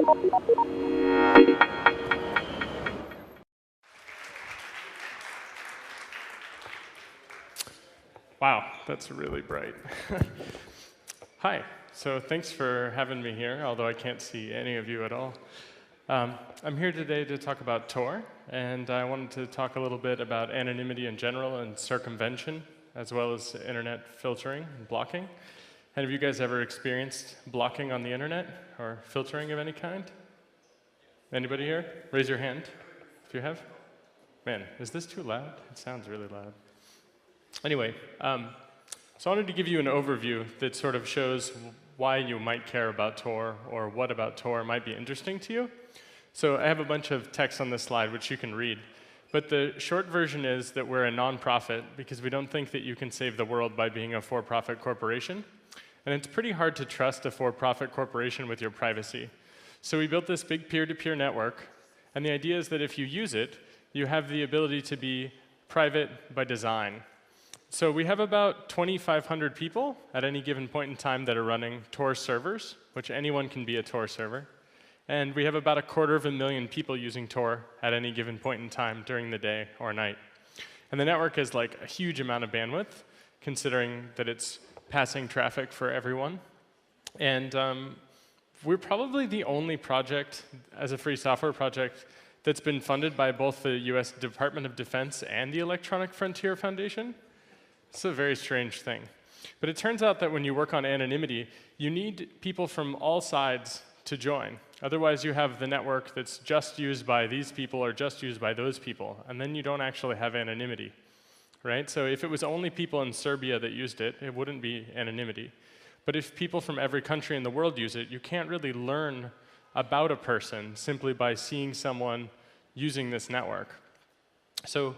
Wow, that's really bright. Hi, so thanks for having me here, although I can't see any of you at all. I'm here today to talk about Tor, and I wanted to talk a little bit about anonymity in general and circumvention, as well as internet filtering and blocking. Have you guys ever experienced blocking on the internet or filtering of any kind? Anybody here? Raise your hand if you have. Man, is this too loud? It sounds really loud. Anyway, so I wanted to give you an overview that sort of shows why you might care about Tor or what about Tor might be interesting to you. So I have a bunch of text on this slide which you can read. But the short version is that we're a nonprofit because we don't think that you can save the world by being a for-profit corporation. And it's pretty hard to trust a for-profit corporation with your privacy. So we built this big peer-to-peer network. And the idea is that if you use it, you have the ability to be private by design. So we have about 2,500 people at any given point in time that are running Tor servers, which anyone can be a Tor server. And we have about 250,000 people using Tor at any given point in time during the day or night. And the network is like a huge amount of bandwidth, considering that it's passing traffic for everyone. And we're probably the only project, as a free software project, that's been funded by both the US Department of Defense and the Electronic Frontier Foundation. It's a very strange thing. But it turns out that when you work on anonymity, you need people from all sides to join. Otherwise, you have the network that's just used by these people or just used by those people, and then you don't actually have anonymity, right? So if it was only people in Serbia that used it, it wouldn't be anonymity. But if people from every country in the world use it, you can't really learn about a person simply by seeing someone using this network. So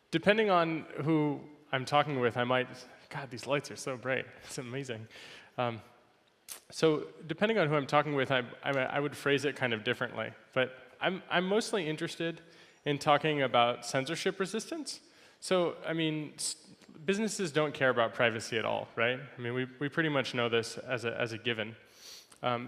depending on who I'm talking with, I might, God, these lights are so bright. It's amazing. So depending on who I'm talking with, I would phrase it kind of differently. But I'm mostly interested in talking about censorship resistance. So, I mean, businesses don't care about privacy at all, right? I mean, we pretty much know this as a given.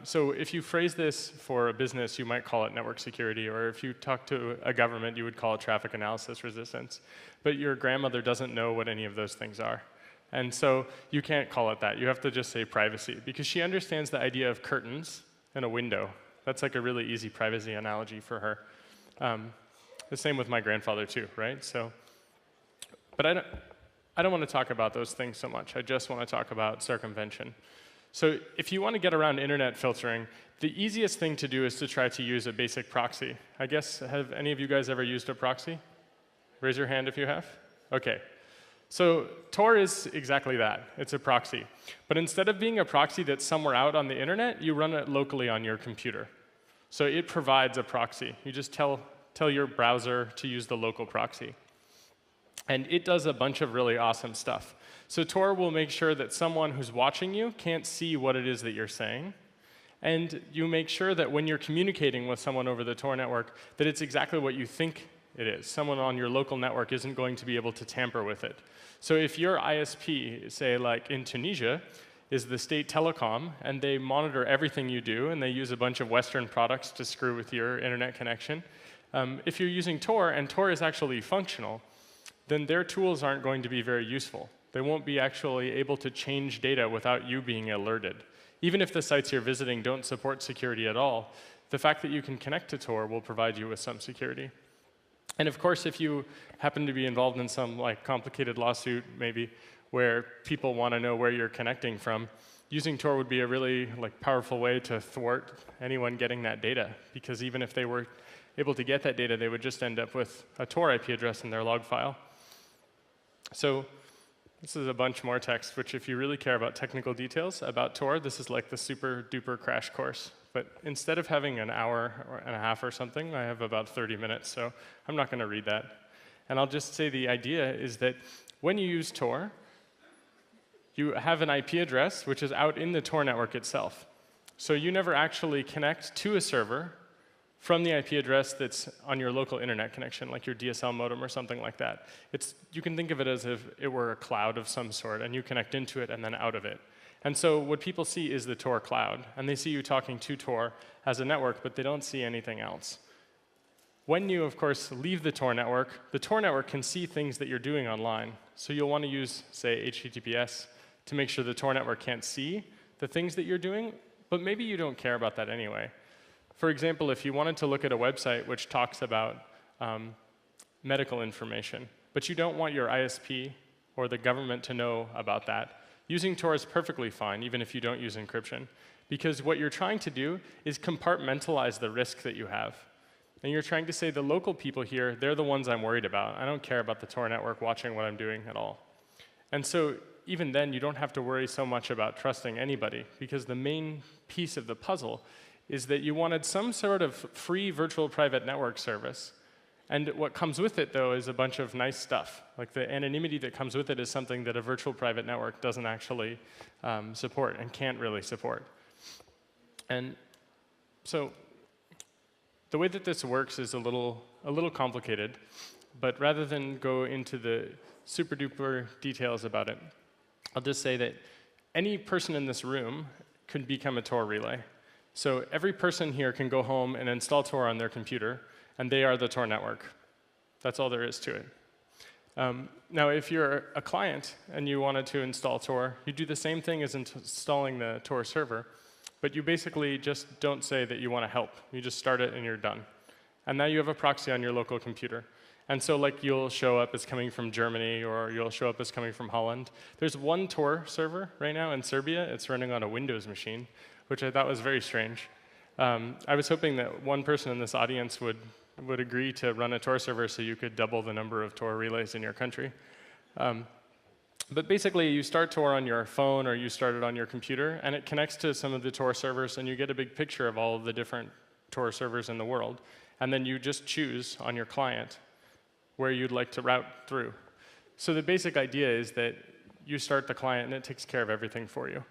So if you phrase this for a business, you might call it network security, or if you talk to a government, you would call it traffic analysis resistance. But your grandmother doesn't know what any of those things are. And so you can't call it that. You have to just say privacy, because she understands the idea of curtains and a window. That's like a really easy privacy analogy for her. The same with my grandfather too, right? So, but I don't want to talk about those things so much. I just want to talk about circumvention. So if you want to get around internet filtering, the easiest thing to do is to try to use a basic proxy. I guess, have any of you guys ever used a proxy? Raise your hand if you have. OK. So Tor is exactly that. It's a proxy. But instead of being a proxy that's somewhere out on the internet, you run it locally on your computer. So it provides a proxy. You just tell your browser to use the local proxy. And it does a bunch of really awesome stuff. So Tor will make sure that someone who's watching you can't see what it is that you're saying. And you make sure that when you're communicating with someone over the Tor network, that it's exactly what you think it is. Someone on your local network isn't going to be able to tamper with it. So if your ISP, say like in Tunisia, is the state telecom, and they monitor everything you do, and they use a bunch of Western products to screw with your internet connection, if you're using Tor, and Tor is actually functional, then their tools aren't going to be very useful. They won't be actually able to change data without you being alerted. Even if the sites you're visiting don't support security at all, the fact that you can connect to Tor will provide you with some security. And of course, if you happen to be involved in some like complicated lawsuit, maybe, where people want to know where you're connecting from, using Tor would be a really powerful way to thwart anyone getting that data. Because even if they were able to get that data, they would just end up with a Tor IP address in their log file. So this is a bunch more text, which if you really care about technical details about Tor, this is like the super duper crash course. But instead of having an hour and a half or something, I have about 30 minutes, so I'm not going to read that. And I'll just say the idea is that when you use Tor, you have an IP address which is out in the Tor network itself. So you never actually connect to a server from the IP address that's on your local internet connection, like your DSL modem or something like that. You can think of it as if it were a cloud of some sort, and you connect into it and then out of it. And so what people see is the Tor cloud, and they see you talking to Tor as a network, but they don't see anything else. When you, of course, leave the Tor network can see things that you're doing online. So you'll want to use, say, HTTPS to make sure the Tor network can't see the things that you're doing, but maybe you don't care about that anyway. For example, if you wanted to look at a website which talks about medical information, but you don't want your ISP or the government to know about that, using Tor is perfectly fine, even if you don't use encryption, because what you're trying to do is compartmentalize the risk that you have. And you're trying to say the local people here, they're the ones I'm worried about. I don't care about the Tor network watching what I'm doing at all. And so even then, you don't have to worry so much about trusting anybody, because the main piece of the puzzle is that you wanted some sort of free virtual private network service. And what comes with it, though, is a bunch of nice stuff. Like the anonymity that comes with it is something that a virtual private network doesn't actually support and can't really support. And so the way that this works is a little complicated, but rather than go into the super duper details about it, I'll just say that any person in this room could become a Tor relay. So every person here can go home and install Tor on their computer, and they are the Tor network. That's all there is to it. Now, if you're a client and you wanted to install Tor, you do the same thing as installing the Tor server, but you basically just don't say that you want to help. You just start it and you're done. And now you have a proxy on your local computer. And so like you'll show up as coming from Germany, or you'll show up as coming from Holland. There's one Tor server right now in Serbia. It's running on a Windows machine, which I thought was very strange. I was hoping that one person in this audience would agree to run a Tor server so you could double the number of Tor relays in your country. But basically, you start Tor on your phone, or you start it on your computer, and it connects to some of the Tor servers, and you get a big picture of all of the different Tor servers in the world. And then you just choose on your client where you'd like to route through. So the basic idea is that you start the client, and it takes care of everything for you.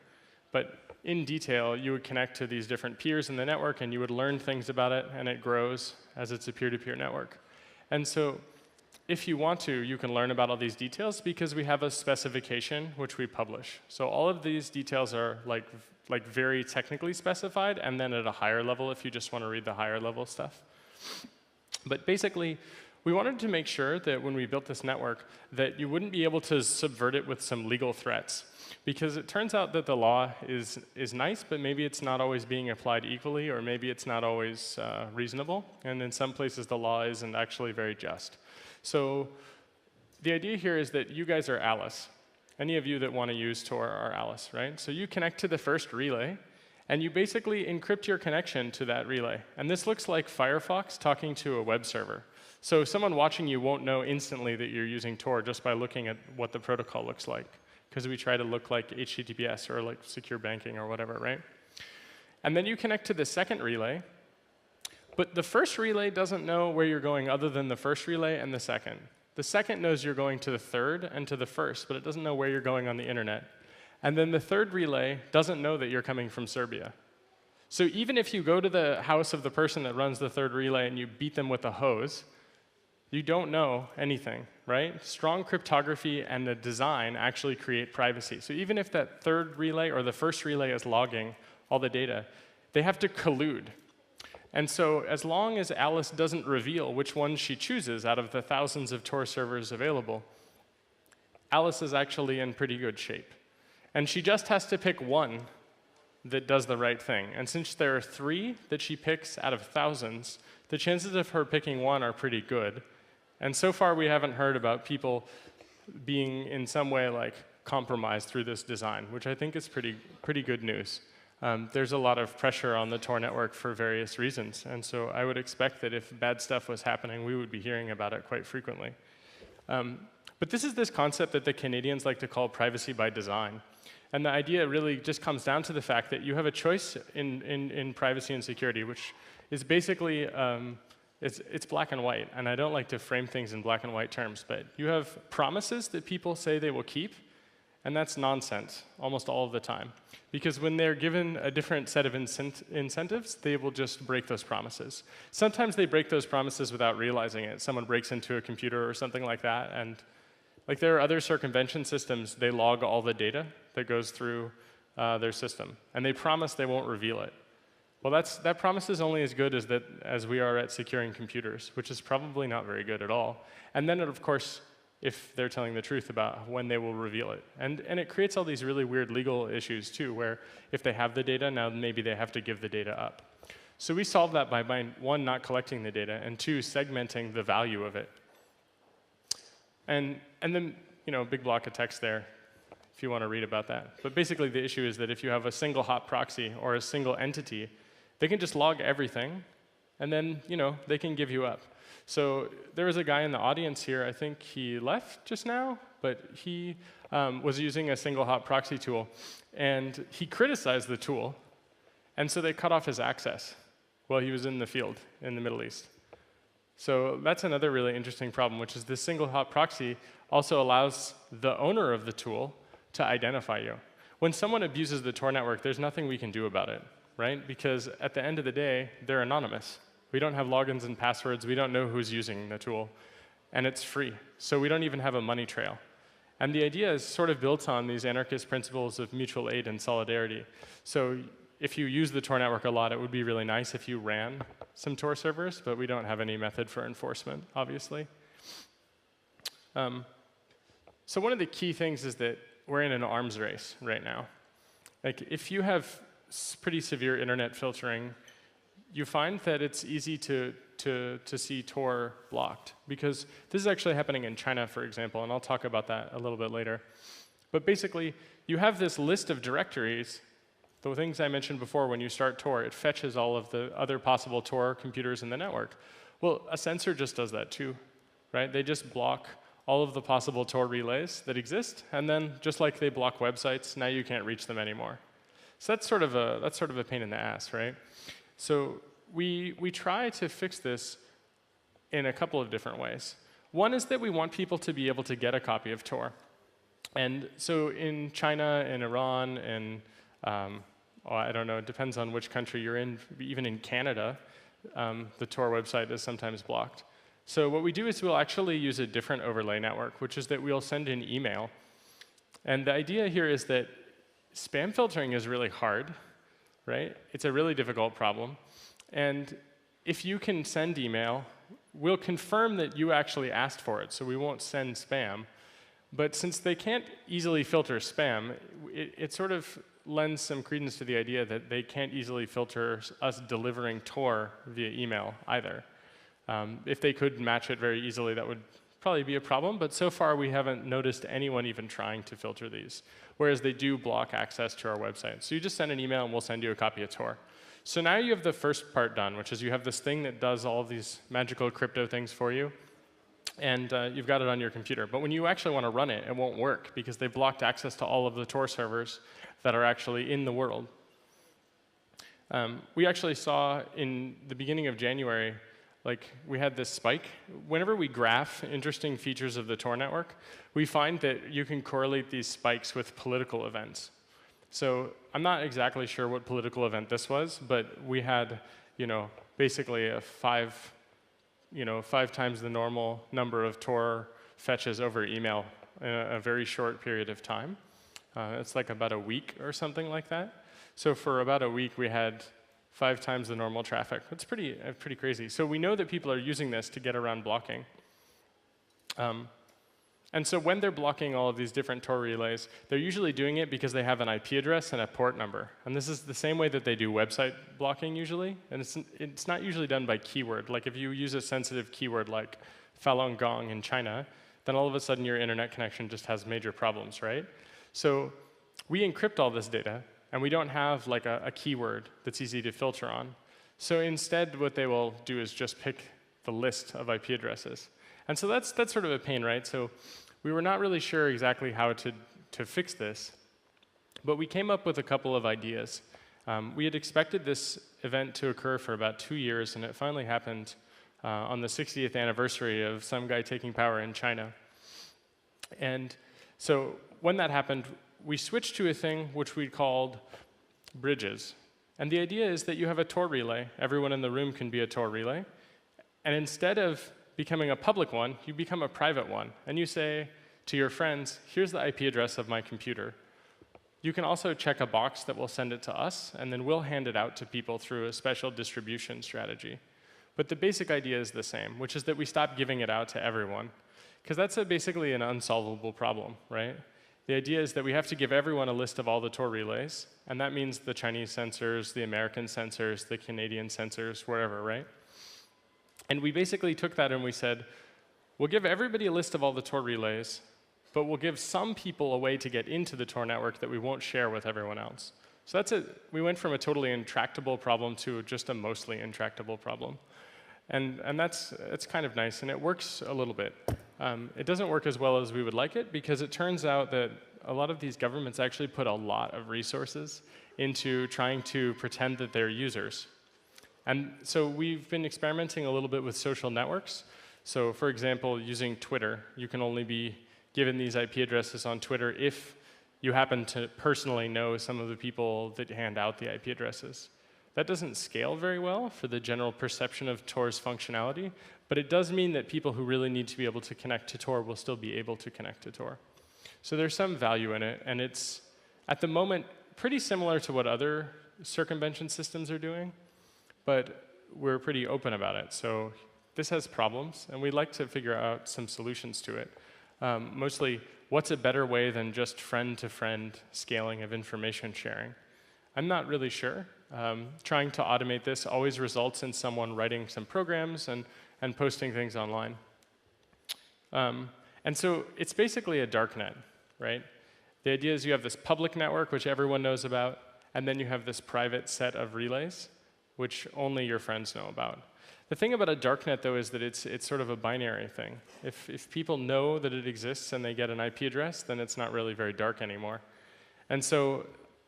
But in detail, you would connect to these different peers in the network, and you would learn things about it, and it grows as it's a peer-to-peer network. And so if you want to, you can learn about all these details, because we have a specification which we publish. So all of these details are like very technically specified, and then at a higher level if you just want to read the higher level stuff. But basically, we wanted to make sure that when we built this network, that you wouldn't be able to subvert it with some legal threats. Because it turns out that the law is nice, but maybe it's not always being applied equally, or maybe it's not always reasonable. And in some places, the law isn't actually very just. So the idea here is that you guys are Alice. Any of you that want to use Tor are Alice, right? So you connect to the first relay, and you basically encrypt your connection to that relay. And this looks like Firefox talking to a web server. So someone watching you won't know instantly that you're using Tor just by looking at what the protocol looks like, because we try to look like HTTPS or like secure banking or whatever, right? And then you connect to the second relay, but the first relay doesn't know where you're going other than the first relay and the second. The second knows you're going to the third and to the first, but it doesn't know where you're going on the internet. And then the third relay doesn't know that you're coming from Serbia. So even if you go to the house of the person that runs the third relay and you beat them with a hose, you don't know anything, right? Strong cryptography and the design actually create privacy. So even if that third relay or the first relay is logging all the data, they have to collude. And so as long as Alice doesn't reveal which one she chooses out of the thousands of Tor servers available, Alice is actually in pretty good shape. And she just has to pick one that does the right thing. And since there are 3 that she picks out of thousands, the chances of her picking one are pretty good. And so far, we haven't heard about people being in some way like compromised through this design, which I think is pretty good news. There's a lot of pressure on the Tor network for various reasons. And so I would expect that if bad stuff was happening, we would be hearing about it quite frequently. But this is this concept that the Canadians like to call privacy by design. And the idea really just comes down to the fact that you have a choice in privacy and security, which is basically, it's black and white. And I don't like to frame things in black and white terms, but you have promises that people say they will keep, and that's nonsense almost all of the time. Because when they're given a different set of incentives, they will just break those promises. Sometimes they break those promises without realizing it. Someone breaks into a computer or something like that, and like there are other circumvention systems, they log all the data that goes through their system, and they promise they won't reveal it. Well, that promise is only as good as we are at securing computers, which is probably not very good at all. And then, of course, if they're telling the truth about when they will reveal it. And it creates all these really weird legal issues, too, where if they have the data, now maybe they have to give the data up. So we solve that by, one, not collecting the data, and two, segmenting the value of it. And then, big block of text there, if you want to read about that. But basically, the issue is that if you have a single hot proxy or a single entity, they can just log everything, and then, they can give you up. So there was a guy in the audience here, I think he left just now, but he was using a single hot proxy tool, and he criticized the tool, and so they cut off his access while he was in the field in the Middle East. So that's another really interesting problem, which is this single hot proxy also allows the owner of the tool to identify you. When someone abuses the Tor network, there's nothing we can do about it, right? Because at the end of the day, they're anonymous. We don't have logins and passwords. We don't know who's using the tool. And it's free. So we don't even have a money trail. And the idea is sort of built on these anarchist principles of mutual aid and solidarity. So if you use the Tor network a lot, it would be really nice if you ran some Tor servers, but we don't have any method for enforcement, obviously. So one of the key things is that we're in an arms race right now. Like, if you have pretty severe internet filtering, you find that it's easy to see Tor blocked, because this is actually happening in China, for example, and I'll talk about that a little bit later. But basically, you have this list of directories, the things I mentioned before. When you start Tor, it fetches all of the other possible Tor computers in the network. Well, a censor just does that too, right? They just block all of the possible Tor relays that exist, and then just like they block websites, now you can't reach them anymore. So that's sort of a pain in the ass, right? So we try to fix this in a couple of different ways. One is that we want people to be able to get a copy of Tor. And so in China and Iran and, I don't know, it depends on which country you're in, even in Canada, the Tor website is sometimes blocked. So what we do is we'll actually use a different overlay network, which is that we'll send an email. And the idea here is that spam filtering is really hard, right? It's a really difficult problem. And if you can send email, we'll confirm that you actually asked for it, so we won't send spam. But since they can't easily filter spam, it sort of lends some credence to the idea that they can't easily filter us delivering Tor via email either. If they could match it very easily, that would probably be a problem, but so far we haven't noticed anyone even trying to filter these, whereas they do block access to our website. So you just send an email and we'll send you a copy of Tor. So now you have the first part done, which is you have this thing that does all of these magical crypto things for you, and you've got it on your computer. But when you actually want to run it, it won't work because they blocked access to all of the Tor servers that are actually in the world. We actually saw in the beginning of January, we had this spike. Whenever we graph interesting features of the Tor network, we find that you can correlate these spikes with political events. So I'm not exactly sure what political event this was, but we had, basically a five times the normal number of Tor fetches over email in a very short period of time. It's like about a week or something like that. So for about a week, we had 5 times the normal traffic. That's pretty crazy. So we know that people are using this to get around blocking. And so when they're blocking all of these different Tor relays, they're usually doing it because they have an IP address and a port number. And this is the same way that they do website blocking usually. And it's not usually done by keyword. Like if you use a sensitive keyword like Falun Gong in China, then all of a sudden your internet connection just has major problems, right? So we encrypt all this data, and we don't have like a keyword that's easy to filter on. So instead, what they will do is just pick the list of IP addresses. And so that's sort of a pain, right? So we were not really sure exactly how to fix this, but we came up with a couple of ideas. We had expected this event to occur for about 2 years, and it finally happened on the 60th anniversary of some guy taking power in China. And so when that happened, we switched to a thing which we called bridges. And the idea is that you have a Tor relay. Everyone in the room can be a Tor relay. And instead of becoming a public one, you become a private one. And you say to your friends, here's the IP address of my computer. You can also check a box that will send it to us, and then we'll hand it out to people through a special distribution strategy. But the basic idea is the same, which is that we stop giving it out to everyone, because that's basically an unsolvable problem, right? The idea is that we have to give everyone a list of all the Tor relays, and that means the Chinese sensors, the American sensors, the Canadian sensors, wherever, right? And we basically took that and we said, we'll give everybody a list of all the Tor relays, but we'll give some people a way to get into the Tor network that we won't share with everyone else. So that's it. We went from a totally intractable problem to just a mostly intractable problem. And that's kind of nice, and it works a little bit. It doesn't work as well as we would like it, because it turns out that a lot of these governments actually put a lot of resources into trying to pretend that they're users. And so we've been experimenting a little bit with social networks. So for example, using Twitter, you can only be given these IP addresses on Twitter if you happen to personally know some of the people that hand out the IP addresses. That doesn't scale very well for the general perception of Tor's functionality, but it does mean that people who really need to be able to connect to Tor will still be able to connect to Tor. So there's some value in it, and it's, at the moment, pretty similar to what other circumvention systems are doing, but we're pretty open about it. So this has problems, and we'd like to figure out some solutions to it. Mostly, what's a better way than just friend-to-friend scaling of information sharing? I'm not really sure. Trying to automate this always results in someone writing some programs and posting things online. And so it's basically a darknet, right? The idea is you have this public network, which everyone knows about, and then you have this private set of relays, which only your friends know about. The thing about a darknet, though, is that it's sort of a binary thing. If people know that it exists and they get an IP address, then it's not really very dark anymore. And so,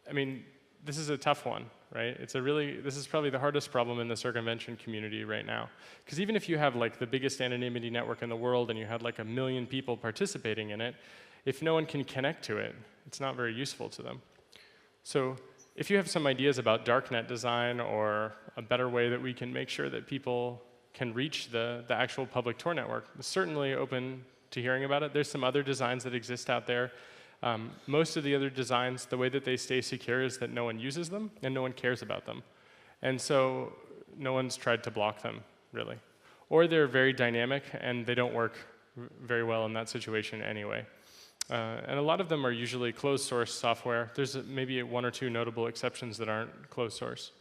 I mean, this is a tough one, right? This is probably the hardest problem in the circumvention community right now. Because even if you have like the biggest anonymity network in the world and you had like 1 million people participating in it, if no one can connect to it, it's not very useful to them. So if you have some ideas about darknet design or a better way that we can make sure that people can reach the actual public Tor network, I'm certainly open to hearing about it. There's some other designs that exist out there. Most of the other designs, the way that they stay secure is that no one uses them and no one cares about them. And so no one's tried to block them, really. Or they're very dynamic and they don't work very well in that situation anyway. And a lot of them are usually closed source software. There's maybe 1 or 2 notable exceptions that aren't closed source.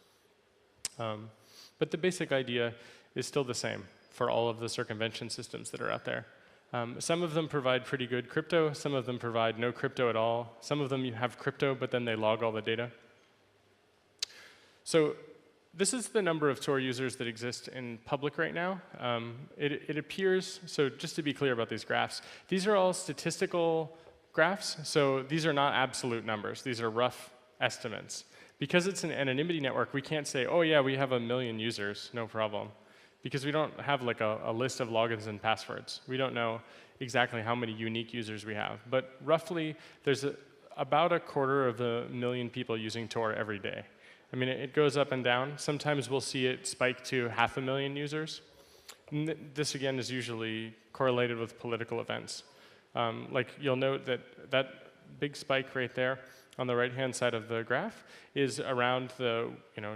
But the basic idea is still the same for all of the circumvention systems that are out there. Some of them provide pretty good crypto. Some of them provide no crypto at all. Some of them you have crypto, but then they log all the data. So this is the number of Tor users that exist in public right now. It appears, so just to be clear about these graphs, these are all statistical graphs. So these are not absolute numbers. These are rough estimates. Because it's an anonymity network, we can't say, oh yeah, we have 1 million users, no problem. Because we don't have like a list of logins and passwords. We don't know exactly how many unique users we have. But roughly, there's about 250,000 people using Tor every day. I mean, it goes up and down. Sometimes we'll see it spike to 500,000 users. And this, again, is usually correlated with political events. Like, you'll note that that big spike right there on the right-hand side of the graph is around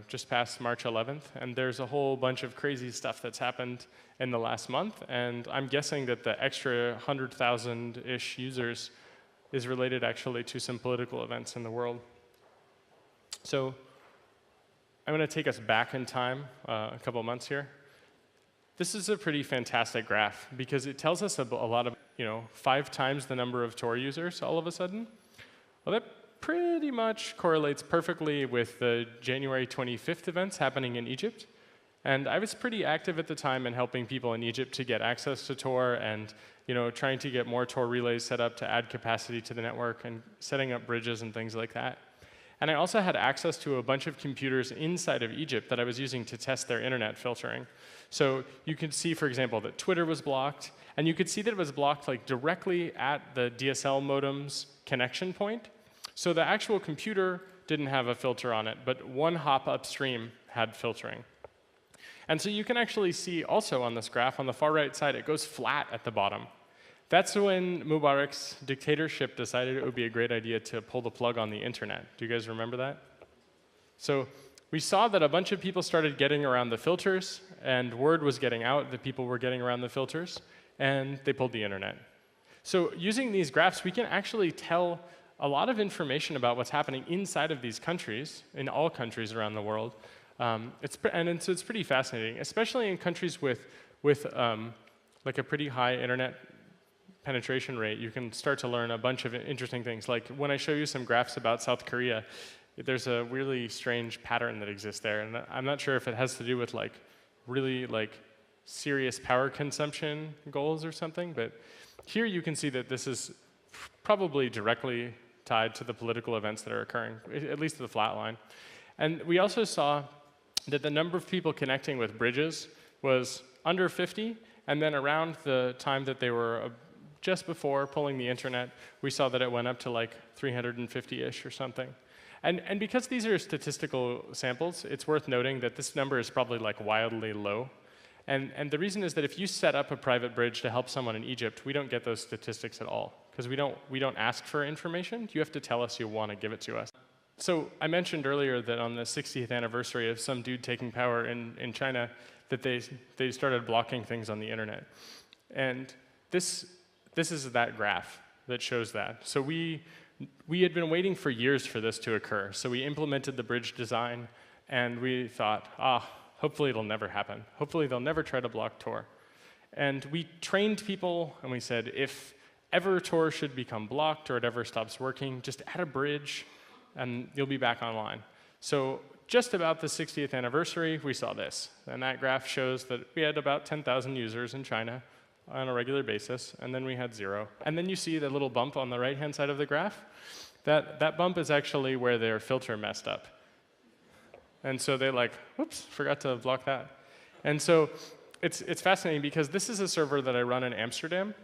just past March 11th. And there's a whole bunch of crazy stuff that's happened in the last month. And I'm guessing that the extra 100,000-ish users is related actually to some political events in the world. So I'm going to take us back in time a couple months here. This is a pretty fantastic graph because it tells us a lot of, 5 times the number of Tor users all of a sudden. Well, that pretty much correlates perfectly with the January 25th events happening in Egypt. And I was pretty active at the time in helping people in Egypt to get access to Tor and trying to get more Tor relays set up to add capacity to the network and setting up bridges and things like that. And I also had access to a bunch of computers inside of Egypt that I was using to test their internet filtering. So you could see, for example, that Twitter was blocked. And you could see that it was blocked like directly at the DSL modem's connection point. So the actual computer didn't have a filter on it, but 1 hop upstream had filtering. And so you can actually see also on this graph, on the far right side, it goes flat at the bottom. That's when Mubarak's dictatorship decided it would be a great idea to pull the plug on the internet. Do you guys remember that? So we saw that a bunch of people started getting around the filters, and word was getting out that people were getting around the filters, and they pulled the internet. So using these graphs, we can actually tell a lot of information about what's happening inside of these countries, in all countries around the world. So it's pretty fascinating, especially in countries with like a pretty high internet penetration rate. You can start to learn a bunch of interesting things. Like when I show you some graphs about South Korea, there's a really strange pattern that exists there, and I'm not sure if it has to do with like really like serious power consumption goals or something, but here you can see that this is probably directly tied to the political events that are occurring, at least to the flat line. And we also saw that the number of people connecting with bridges was under 50, and then around the time that they were just before pulling the internet, we saw that it went up to like 350-ish or something. And because these are statistical samples, it's worth noting that this number is probably like wildly low. And the reason is that if you set up a private bridge to help someone in Egypt, we don't get those statistics at all, because we don't ask for information. You have to tell us you want to give it to us. So I mentioned earlier that on the 60th anniversary of some dude taking power in China, that they started blocking things on the internet. And this is that graph that shows that. So we had been waiting for years for this to occur. So we implemented the bridge design, and we thought, hopefully it'll never happen. Hopefully they'll never try to block Tor. And we trained people, and we said, if ever Tor should become blocked or it ever stops working, just add a bridge, and you'll be back online. So just about the 60th anniversary, we saw this. And that graph shows that we had about 10,000 users in China on a regular basis, and then we had 0. And then you see the little bump on the right-hand side of the graph. That bump is actually where their filter messed up. And so they're like, whoops, forgot to block that. And so it's fascinating because this is a server that I run in Amsterdam.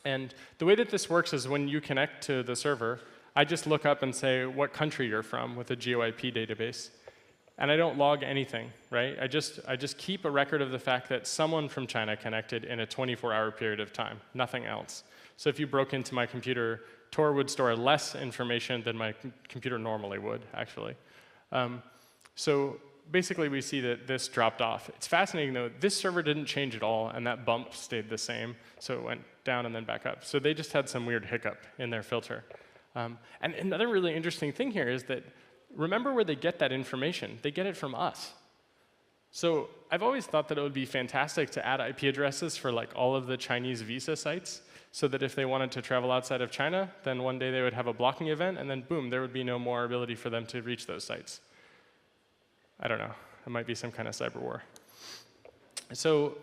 And the way that this works is when you connect to the server, I just look up and say what country you're from with a GeoIP database. And I don't log anything, right? I just keep a record of the fact that someone from China connected in a 24-hour period of time, nothing else. So if you broke into my computer, Tor would store less information than my computer normally would, actually. So basically, we see that this dropped off. It's fascinating, though. This server didn't change at all, and that bump stayed the same. So it went down and then back up. So they just had some weird hiccup in their filter. And another really interesting thing here is that remember where they get that information. They get it from us. So I've always thought that it would be fantastic to add IP addresses for like all of the Chinese visa sites, so that if they wanted to travel outside of China, then one day they would have a blocking event, and then boom, there would be no more ability for them to reach those sites. I don't know. It might be some kind of cyber war. So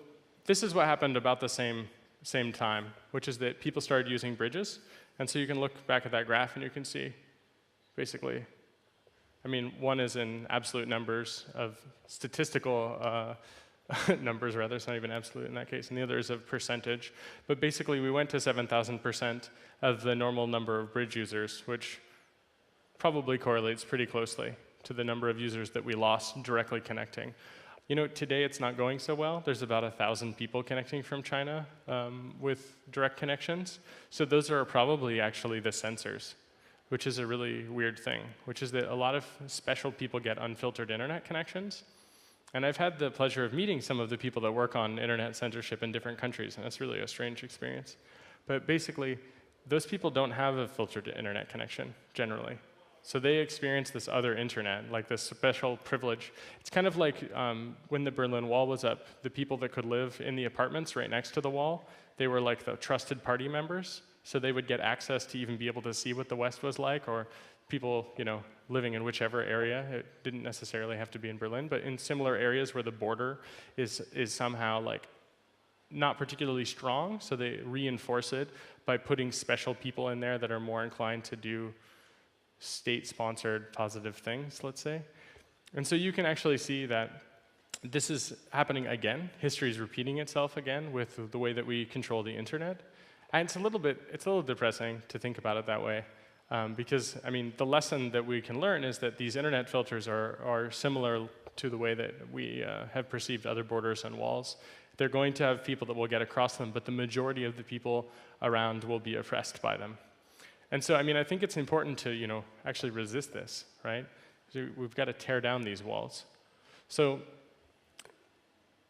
this is what happened about the same time, which is that people started using bridges. And so you can look back at that graph, and you can see, basically, I mean, one is in absolute numbers of statistical numbers, rather. It's not even absolute in that case. And the other is of percentage. But basically, we went to 7,000% of the normal number of bridge users, which probably correlates pretty closely to the number of users that we lost directly connecting. You know, today it's not going so well. There's about 1,000 people connecting from China with direct connections. So those are probably actually the censors, which is a really weird thing, which is that a lot of special people get unfiltered internet connections. And I've had the pleasure of meeting some of the people that work on internet censorship in different countries, and it's really a strange experience. But basically, those people don't have a filtered internet connection, generally. So they experience this other internet, like this special privilege. It's kind of like when the Berlin Wall was up, the people that could live in the apartments right next to the wall, they were like the trusted party members. So they would get access to even be able to see what the West was like, or people, you know, living in whichever area. It didn't necessarily have to be in Berlin, but in similar areas where the border is somehow like not particularly strong, so they reinforce it by putting special people in there that are more inclined to do state-sponsored positive things, let's say. And so you can actually see that this is happening again. History is repeating itself again with the way that we control the internet. And it's a little depressing to think about it that way. Because, I mean, the lesson that we can learn is that these internet filters are similar to the way that we have perceived other borders and walls. They're going to have people that will get across them, but the majority of the people around will be oppressed by them. And so, I mean, I think it's important to, actually resist this, right? So we've got to tear down these walls. So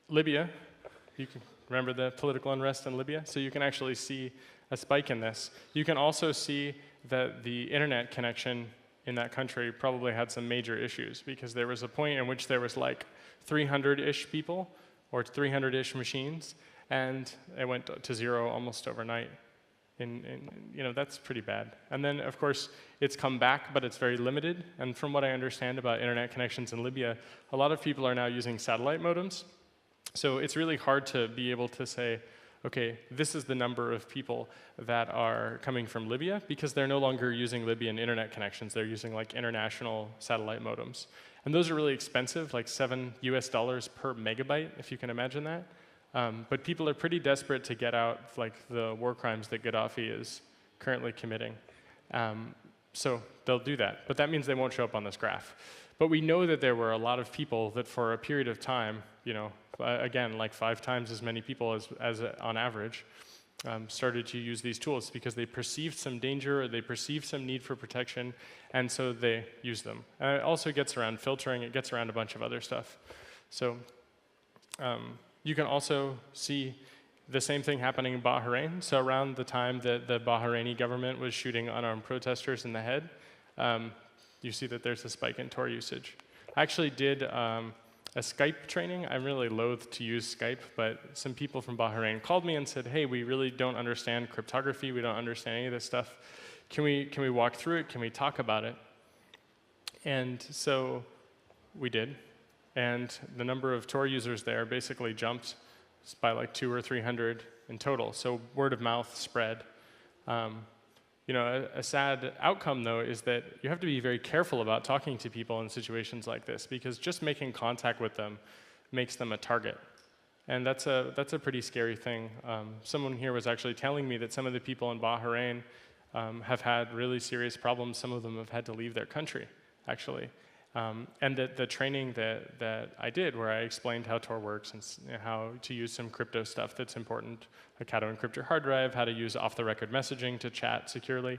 Libya, you can remember the political unrest in Libya? So you can actually see a spike in this. You can also see that the internet connection in that country probably had some major issues, because there was a point in which there was like 300-ish people or 300-ish machines, and it went to zero almost overnight. That's pretty bad. And then, of course, it's come back, but it's very limited. And from what I understand about internet connections in Libya, a lot of people are now using satellite modems. So it's really hard to be able to say, okay, this is the number of people that are coming from Libya, because they're no longer using Libyan internet connections. They're using like international satellite modems. And those are really expensive, like $7 per megabyte, if you can imagine that. But people are pretty desperate to get out like the war crimes that Gaddafi is currently committing. So they'll do that. But that means they won't show up on this graph. But we know that there were a lot of people that for a period of time, again, like 5 times as many people as on average, started to use these tools because they perceived some danger, or they perceived some need for protection, and so they use them. And it also gets around filtering. It gets around a bunch of other stuff. So you can also see the same thing happening in Bahrain. So around the time that the Bahraini government was shooting unarmed protesters in the head, you see that there's a spike in Tor usage. I actually did a Skype training. I'm really loath to use Skype, but some people from Bahrain called me and said, hey, we really don't understand cryptography. We don't understand any of this stuff. Can we walk through it? Can we talk about it? And so we did. And the number of Tor users there basically jumped by like 200 or 300 in total. So word of mouth spread. A sad outcome, though, is that you have to be very careful about talking to people in situations like this, because just making contact with them makes them a target. And that's a pretty scary thing. Someone here was actually telling me that some of the people in Bahrain have had really serious problems. Some of them have had to leave their country, actually. And the training that I did, where I explained how Tor works and how to use some crypto stuff that's important, like how to encrypt your hard drive, how to use off-the-record messaging to chat securely,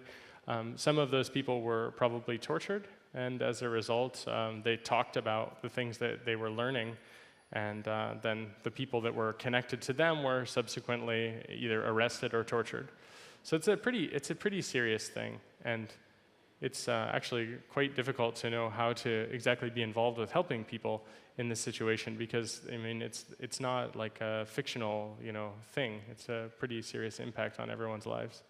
some of those people were probably tortured, and as a result, they talked about the things that they were learning, and then the people that were connected to them were subsequently either arrested or tortured. So it's a pretty serious thing, and it's actually quite difficult to know how to exactly be involved with helping people in this situation, because I mean it's not like a fictional thing. It's a pretty serious impact on everyone's lives.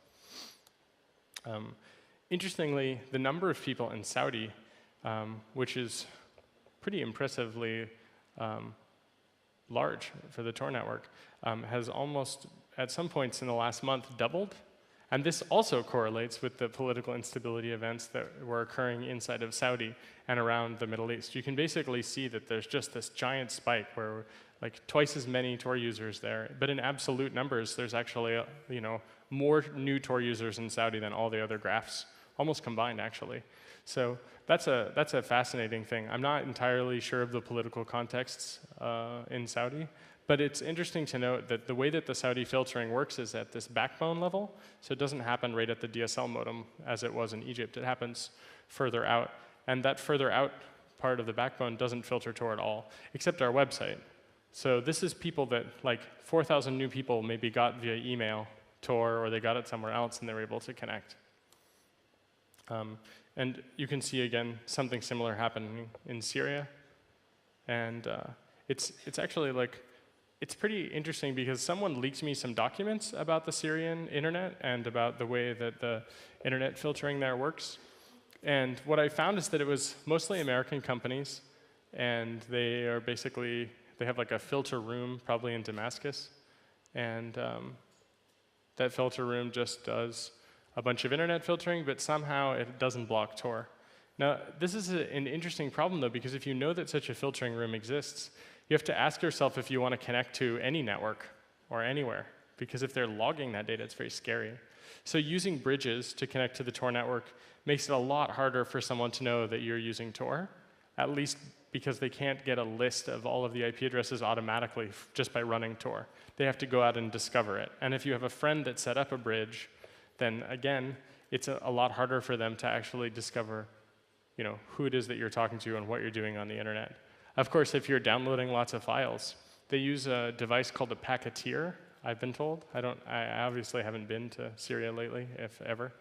Interestingly, the number of people in Saudi, which is pretty impressively large for the Tor network, has almost at some points in the last month doubled. And this also correlates with the political instability events that were occurring inside of Saudi and around the Middle East. You can basically see that there's just this giant spike where like twice as many Tor users there, but in absolute numbers, there's actually more new Tor users in Saudi than all the other graphs, almost combined actually. So that's a fascinating thing. I'm not entirely sure of the political contexts in Saudi, but it's interesting to note that the way that the Saudi filtering works is at this backbone level. So it doesn't happen right at the DSL modem as it was in Egypt. It happens further out. And that further out part of the backbone doesn't filter Tor at all, except our website. So this is people that, like 4,000 new people maybe got via email Tor, or they got it somewhere else and they were able to connect. And you can see, again, something similar happening in Syria. And it's actually like, it's pretty interesting because someone leaked me some documents about the Syrian internet and about the way that the internet filtering there works. And what I found is that it was mostly American companies, and they have like a filter room probably in Damascus. And that filter room just does a bunch of internet filtering, but somehow it doesn't block Tor. Now, this is an interesting problem, though, because if you know that such a filtering room exists, you have to ask yourself if you want to connect to any network or anywhere, because if they're logging that data, it's very scary. So using bridges to connect to the Tor network makes it a lot harder for someone to know that you're using Tor, at least because they can't get a list of all of the IP addresses automatically just by running Tor. They have to go out and discover it. And if you have a friend that set up a bridge, then again, it's a lot harder for them to actually discover who it is that you're talking to and what you're doing on the internet. Of course, if you're downloading lots of files, they use a device called a packeteer, I've been told. I obviously haven't been to Syria lately, if ever.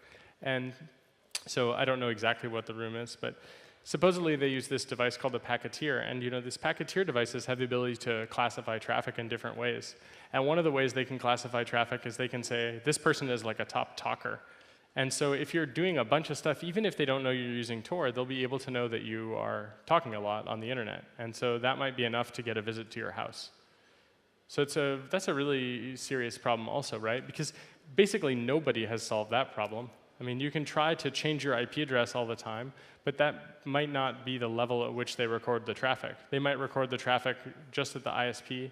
And so I don't know exactly what the room is, but supposedly they use this device called a packeteer. And these packeteer devices have the ability to classify traffic in different ways. And one of the ways they can classify traffic is they can say, this person is like a top talker. And so if you're doing a bunch of stuff, even if they don't know you're using Tor, they'll be able to know that you are talking a lot on the internet. And so that might be enough to get a visit to your house. So that's a really serious problem also, right? Because basically nobody has solved that problem. I mean, you can try to change your IP address all the time, but that might not be the level at which they record the traffic. They might record the traffic just at the ISP.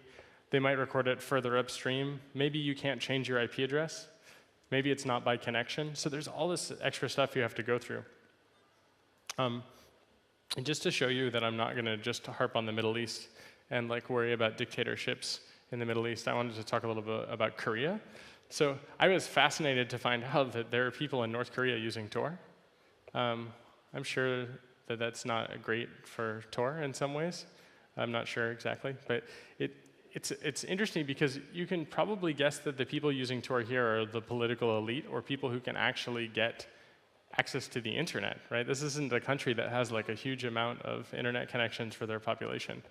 They might record it further upstream. Maybe you can't change your IP address. Maybe it's not by connection. So there's all this extra stuff you have to go through. And just to show you that I'm not going to just harp on the Middle East and worry about dictatorships in the Middle East, I wanted to talk a little bit about Korea. So I was fascinated to find out that there are people in North Korea using Tor. I'm sure that that's not great for Tor in some ways. I'm not sure exactly, but it's interesting because you can probably guess that the people using Tor here are the political elite or people who can actually get access to the internet, right? This isn't a country that has a huge amount of internet connections for their population.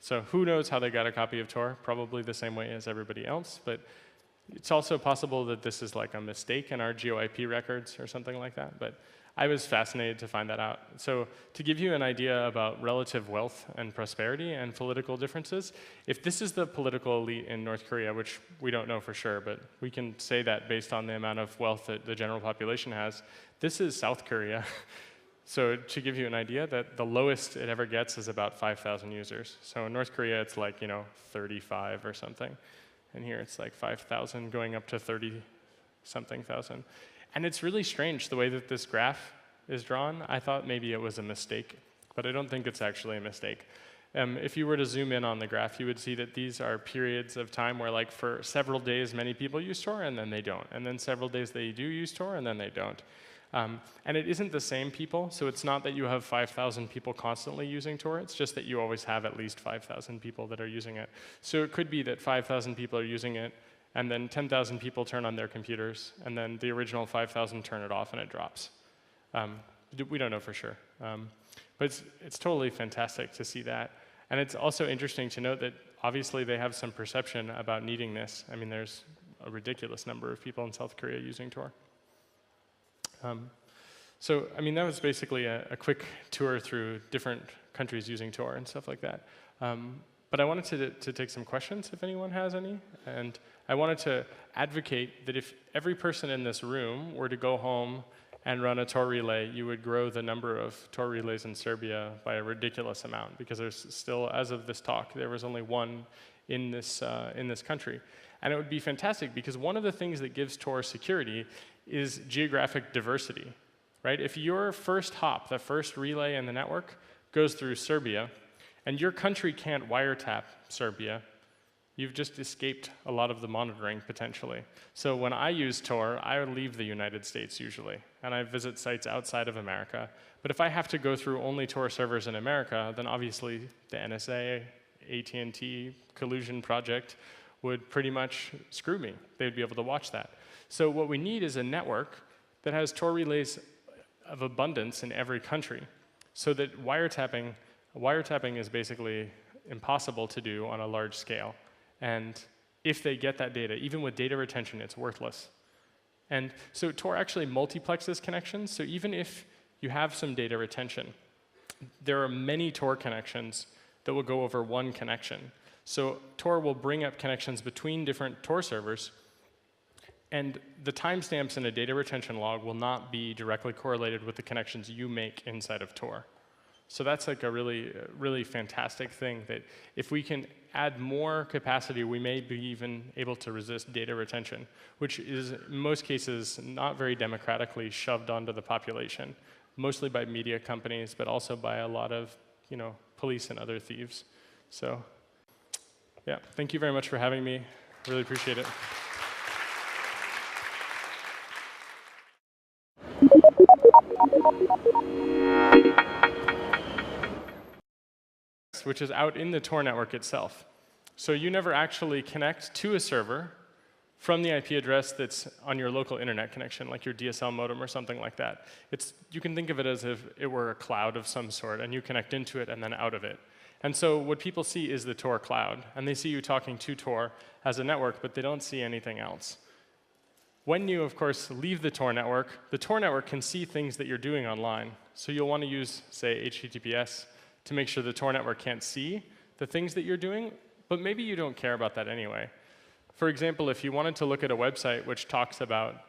So who knows how they got a copy of Tor? Probably the same way as everybody else, but it's also possible that this is a mistake in our GeoIP records or something like that, but I was fascinated to find that out. So to give you an idea about relative wealth and prosperity and political differences, if this is the political elite in North Korea, which we don't know for sure, but we can say that based on the amount of wealth that the general population has, this is South Korea. So to give you an idea, that the lowest it ever gets is about 5,000 users. So in North Korea, it's 35 or something. And here it's 5,000 going up to 30-something thousand. And it's really strange the way that this graph is drawn. I thought maybe it was a mistake, but I don't think it's actually a mistake. If you were to zoom in on the graph, you would see that these are periods of time where for several days many people use Tor and then they don't. And then several days they do use Tor and then they don't. And it isn't the same people, so it's not that you have 5,000 people constantly using Tor, it's just that you always have at least 5,000 people that are using it. So it could be that 5,000 people are using it, and then 10,000 people turn on their computers, and then the original 5,000 turn it off and it drops. We don't know for sure. But it's totally fantastic to see that. And it's also interesting to note that obviously they have some perception about needing this. I mean, there's a ridiculous number of people in South Korea using Tor. So, I mean, that was basically a quick tour through different countries using Tor and stuff like that. But I wanted to take some questions if anyone has any. And I wanted to advocate that if every person in this room were to go home and run a Tor relay, you would grow the number of Tor relays in Serbia by a ridiculous amount, because there's still, as of this talk, there was only one in this country. And it would be fantastic, because one of the things that gives Tor security is geographic diversity, right? If your first hop, the first relay in the network, goes through Serbia, and your country can't wiretap Serbia, you've just escaped a lot of the monitoring, potentially. So when I use Tor, I leave the United States usually, and I visit sites outside of America. But if I have to go through only Tor servers in America, then obviously the NSA, AT&T, collusion project would pretty much screw me. They'd be able to watch that. So what we need is a network that has Tor relays of abundance in every country, so that wiretapping is basically impossible to do on a large scale. And if they get that data, even with data retention, it's worthless. And so Tor actually multiplexes connections. So even if you have some data retention, there are many Tor connections that will go over one connection. So Tor will bring up connections between different Tor servers, and the timestamps in a data retention log will not be directly correlated with the connections you make inside of Tor. So that's like a really, really fantastic thing, that if we can add more capacity, we may be even able to resist data retention, which is, in most cases, not very democratically shoved onto the population. mostly by media companies, but also by a lot of police and other thieves. So yeah, thank you very much for having me. Really appreciate it. Which is out in the Tor network itself. So you never actually connect to a server from the IP address that's on your local internet connection, like your DSL modem or something like that. You can think of it as if it were a cloud of some sort, and you connect into it and then out of it. And so what people see is the Tor cloud, and they see you talking to Tor as a network, but they don't see anything else. When you, of course, leave the Tor network can see things that you're doing online. So you'll want to use, say, HTTPS to make sure the Tor network can't see the things that you're doing, but maybe you don't care about that anyway. For example, if you wanted to look at a website which talks about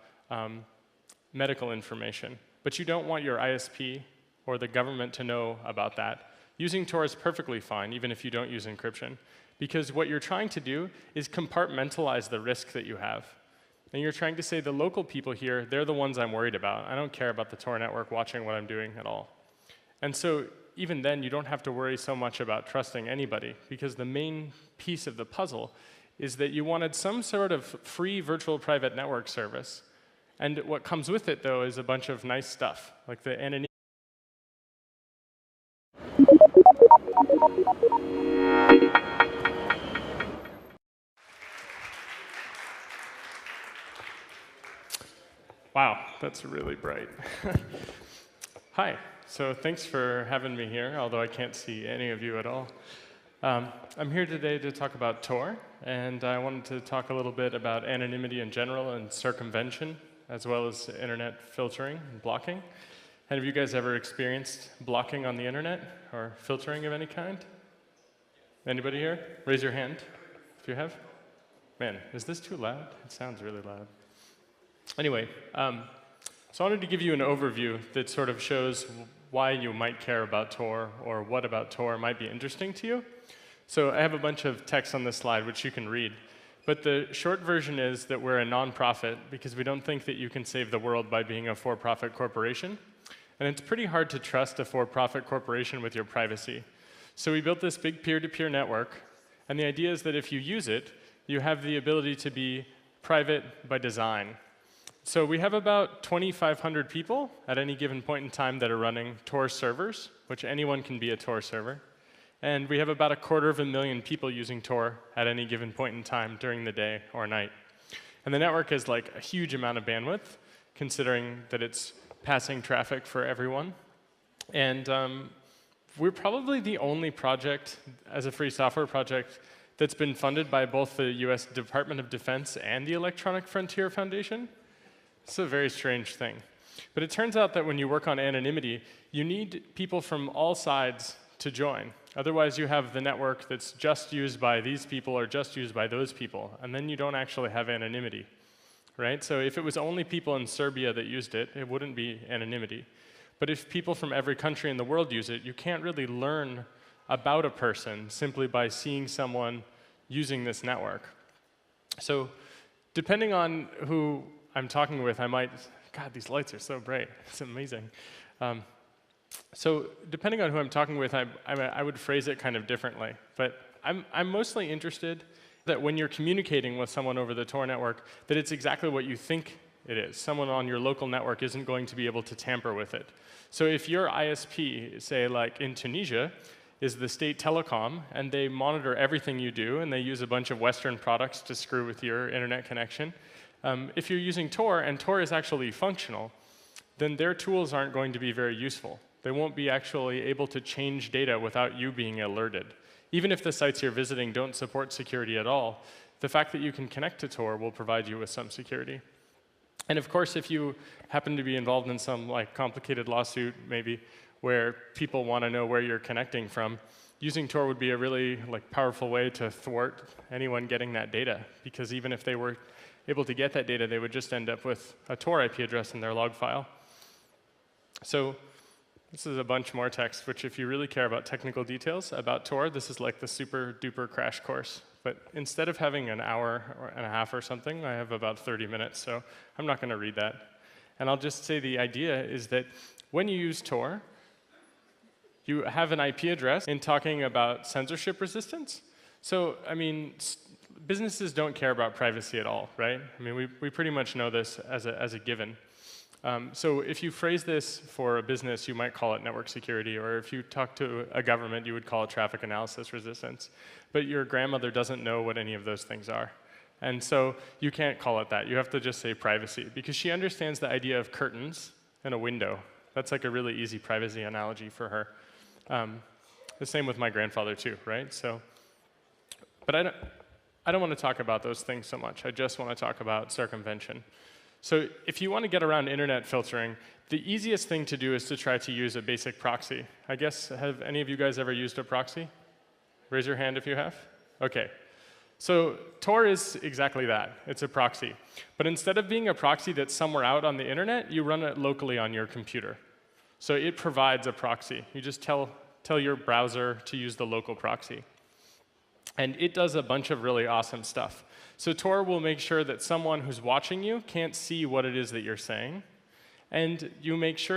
medical information, but you don't want your ISP or the government to know about that, using Tor is perfectly fine, even if you don't use encryption, because what you're trying to do is compartmentalize the risk that you have. And you're trying to say the local people here, they're the ones I'm worried about. I don't care about the Tor network watching what I'm doing at all. And so even then, you don't have to worry so much about trusting anybody, because the main piece of the puzzle is that you wanted some sort of free virtual private network service. And what comes with it, though, is a bunch of nice stuff, like the anonymity. Wow, that's really bright. Hi, so thanks for having me here, although I can't see any of you at all. I'm here today to talk about Tor, and I wanted to talk a little bit about anonymity in general and circumvention, as well as internet filtering and blocking. Have you guys ever experienced blocking on the internet or filtering of any kind? Anybody here? Raise your hand if you have. Man, is this too loud? It sounds really loud. Anyway, so I wanted to give you an overview that sort of shows why you might care about Tor or what about Tor might be interesting to you. So I have a bunch of text on this slide which you can read. But the short version is that we're a nonprofit because we don't think that you can save the world by being a for-profit corporation. And it's pretty hard to trust a for-profit corporation with your privacy. So we built this big peer-to-peer network, and the idea is that if you use it, you have the ability to be private by design. So we have about 2,500 people at any given point in time that are running Tor servers, which anyone can be a Tor server. And we have about 250,000 people using Tor at any given point in time during the day or night. And the network is like a huge amount of bandwidth, considering that it's passing traffic for everyone. And we're probably the only project, as a free software project, that's been funded by both the US Department of Defense and the Electronic Frontier Foundation. It's a very strange thing. But it turns out that when you work on anonymity, you need people from all sides to join. Otherwise, you have the network that's just used by these people or just used by those people, and then you don't actually have anonymity, right? So if it was only people in Serbia that used it, it wouldn't be anonymity. But if people from every country in the world use it, you can't really learn about a person simply by seeing someone using this network. So depending on who I'm talking with, I might, God, these lights are so bright. It's amazing. So depending on who I'm talking with, I would phrase it kind of differently. But I'm mostly interested that when you're communicating with someone over the Tor network, that it's exactly what you think it is. Someone on your local network isn't going to be able to tamper with it. So if your ISP, say like in Tunisia, is the state telecom, and they monitor everything you do, and they use a bunch of Western products to screw with your internet connection, if you're using Tor, and Tor is actually functional, then their tools aren't going to be very useful. They won't be actually able to change data without you being alerted. Even if the sites you're visiting don't support security at all, the fact that you can connect to Tor will provide you with some security. And of course, if you happen to be involved in some like complicated lawsuit, maybe, where people want to know where you're connecting from, using Tor would be a really powerful way to thwart anyone getting that data. Because even if they were able to get that data, they would just end up with a Tor IP address in their log file. So this is a bunch more text, which if you really care about technical details about Tor, this is like the super duper crash course. But instead of having an hour and a half or something, I have about 30 minutes, so I'm not going to read that. And I'll just say the idea is that when you use Tor, you have an IP address in talking about censorship resistance. So, I mean, businesses don't care about privacy at all, right? I mean, we pretty much know this as a given. So if you phrase this for a business, you might call it network security, or if you talk to a government, you would call it traffic analysis resistance. But your grandmother doesn't know what any of those things are. And so you can't call it that. You have to just say privacy, because she understands the idea of curtains and a window. That's like a really easy privacy analogy for her. The same with my grandfather too, right? So, but I don't want to talk about those things so much. I just want to talk about circumvention. So if you want to get around internet filtering, the easiest thing to do is to try to use a basic proxy. I guess, have any of you guys ever used a proxy? Raise your hand if you have. OK. So Tor is exactly that. It's a proxy. But instead of being a proxy that's somewhere out on the internet, you run it locally on your computer. So it provides a proxy. You just tell your browser to use the local proxy. And it does a bunch of really awesome stuff. So Tor will make sure that someone who's watching you can't see what it is that you're saying. And you make sure